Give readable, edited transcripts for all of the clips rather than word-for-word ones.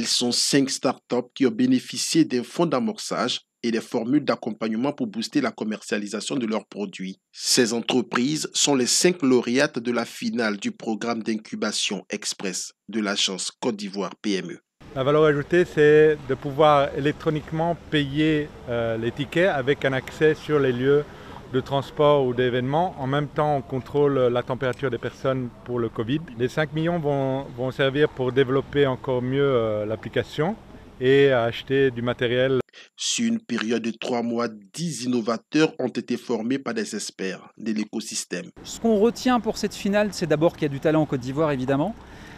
Elles sont 5 startups qui ont bénéficié d'un fonds d'amorçage et des formules d'accompagnement pour booster la commercialisation de leurs produits. Ces entreprises sont les 5 lauréates de la finale du programme d'incubation express de l'agence Côte d'Ivoire PME. La valeur ajoutée, c'est de pouvoir électroniquement payer les tickets avec un accès sur les lieux de transport ou d'événements. En même temps, on contrôle la température des personnes pour le Covid. Les 5 millions vont servir pour développer encore mieux l'application et acheter du matériel. Sur une période de 3 mois, 10 innovateurs ont été formés par des experts de l'écosystème. Ce qu'on retient pour cette finale, c'est d'abord qu'il y a du talent en Côte d'Ivoire, évidemment.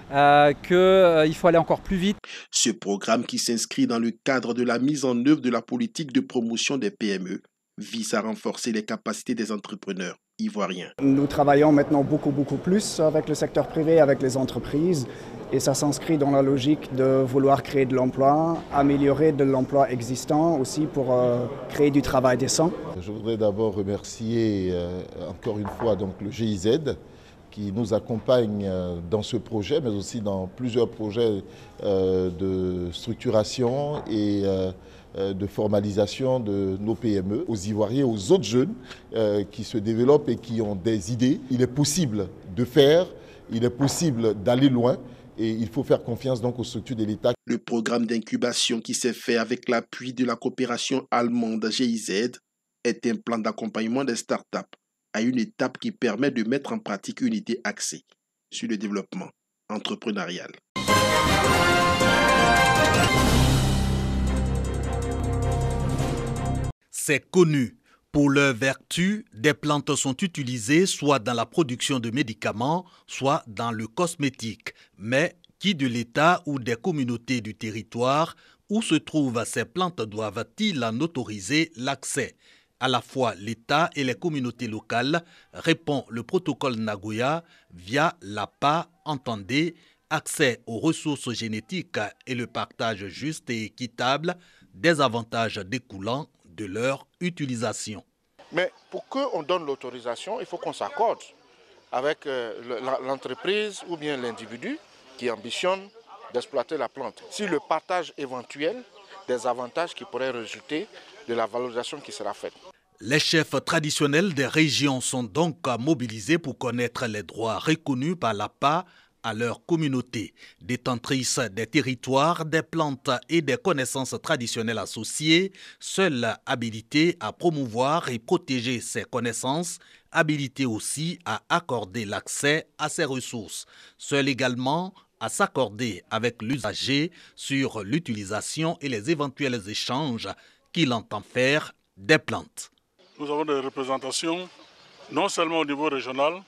Qu'il faut aller encore plus vite. Ce programme qui s'inscrit dans le cadre de la mise en œuvre de la politique de promotion des PME vise à renforcer les capacités des entrepreneurs ivoiriens. Nous travaillons maintenant beaucoup plus avec le secteur privé, avec les entreprises et ça s'inscrit dans la logique de vouloir créer de l'emploi, améliorer de l'emploi existant aussi pour créer du travail décent. Je voudrais d'abord remercier encore une fois donc, le GIZ qui nous accompagne dans ce projet, mais aussi dans plusieurs projets de structuration et de formalisation de nos PME, aux Ivoiriens, aux autres jeunes qui se développent et qui ont des idées. Il est possible de faire, il est possible d'aller loin et il faut faire confiance donc aux structures de l'État. Le programme d'incubation qui s'est fait avec l'appui de la coopération allemande GIZ est un plan d'accompagnement des startups à une étape qui permet de mettre en pratique une idée axée sur le développement entrepreneurial. C'est connu. Pour leurs vertus, des plantes sont utilisées soit dans la production de médicaments, soit dans le cosmétique. Mais qui de l'État ou des communautés du territoire où se trouvent ces plantes doivent-ils en autoriser l'accès ? À la fois l'État et les communautés locales, répond le protocole Nagoya via l'APA, entendez, accès aux ressources génétiques et le partage juste et équitable des avantages découlant de leur utilisation. Mais pour qu'on donne l'autorisation, il faut qu'on s'accorde avec l'entreprise ou bien l'individu qui ambitionne d'exploiter la plante. Si le partage éventuel des avantages qui pourraient résulter de la valorisation qui sera faite. Les chefs traditionnels des régions sont donc mobilisés pour connaître les droits reconnus par l'APA à leur communauté. Détentrices des territoires, des plantes et des connaissances traditionnelles associées, seules habilitées à promouvoir et protéger ces connaissances, habilitées aussi à accorder l'accès à ces ressources. Seules également à s'accorder avec l'usager sur l'utilisation et les éventuels échanges qu'il entend faire des plantes. Nous avons des représentations non seulement au niveau régional,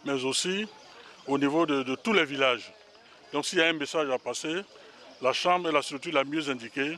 mais aussi au niveau de tous les villages. Donc s'il y a un message à passer, la Chambre est la structure la mieux indiquée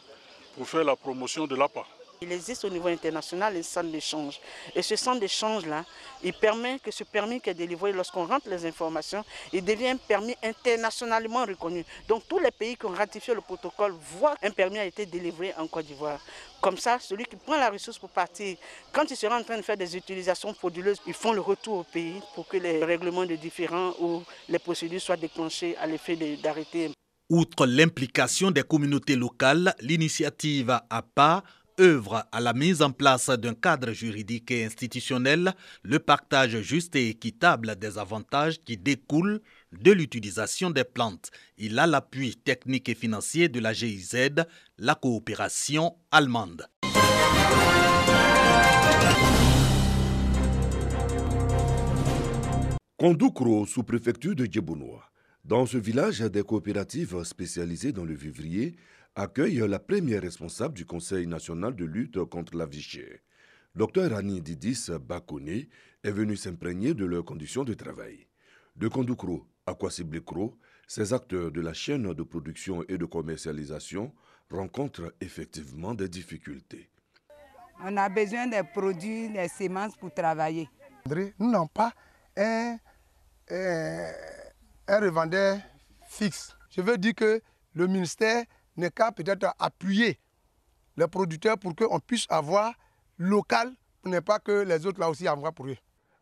pour faire la promotion de l'APA. Il existe au niveau international un centre d'échange. Et ce centre d'échange-là, il permet que ce permis qui est délivré, lorsqu'on rentre les informations, il devient un permis internationalement reconnu. Donc tous les pays qui ont ratifié le protocole voient qu'un permis a été délivré en Côte d'Ivoire. Comme ça, celui qui prend la ressource pour partir, quand il sera en train de faire des utilisations frauduleuses, ils font le retour au pays pour que les règlements de différends ou les procédures soient déclenchées à l'effet d'arrêter. Outre l'implication des communautés locales, l'initiative APA œuvre à la mise en place d'un cadre juridique et institutionnel, le partage juste et équitable des avantages qui découlent de l'utilisation des plantes. Il a l'appui technique et financier de la GIZ, la coopération allemande. Kondoukro, sous-préfecture de Djebounoua. Dans ce village, des coopératives spécialisées dans le vivrier accueillent la première responsable du Conseil national de lutte contre la vie chère. Dr Annie Didis Bakone est venue s'imprégner de leurs conditions de travail. De Kondoukro à Kwasiblekro, ces acteurs de la chaîne de production et de commercialisation rencontrent effectivement des difficultés. On a besoin des produits, des semences pour travailler. Nous n'avons pas un revendeur fixe. Je veux dire que le ministère n'est qu'à peut-être appuyer les producteurs pour qu'on puisse avoir local, pour ne pas que les autres là aussi envoient pour eux.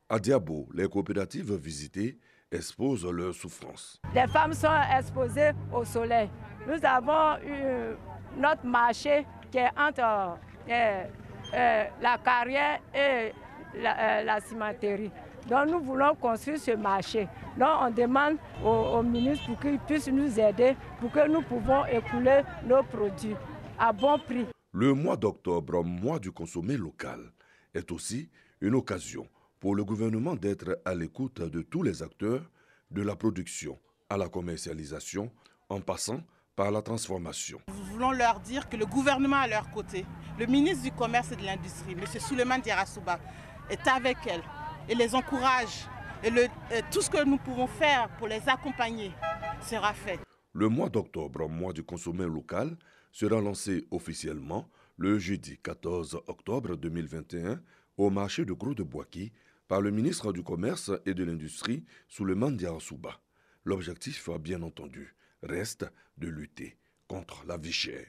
À Diabo, les coopératives visitées exposent leurs souffrances. Les femmes sont exposées au soleil. nous avons notre marché qui est entre la carrière et la cimenterie. Donc nous voulons construire ce marché. Donc on demande au ministre pour qu'il puisse nous aider pour que nous pouvons écouler nos produits à bon prix. Le mois d'octobre, mois du consommé local, est aussi une occasion pour le gouvernement d'être à l'écoute de tous les acteurs, de la production à la commercialisation, en passant par la transformation. Nous voulons leur dire que le gouvernement est à leur côté. Le ministre du Commerce et de l'Industrie, M. Souleymane Diarra-Souba, est avec elles et les encourage. Et tout ce que nous pouvons faire pour les accompagner sera fait. Le mois d'octobre, mois du consommé local, sera lancé officiellement le jeudi 14 octobre 2021 au marché de Gros de Boaki par le ministre du Commerce et de l'Industrie, Souleymane Diarra-Souba. L'objectif, bien entendu, reste de lutter contre la vie chère.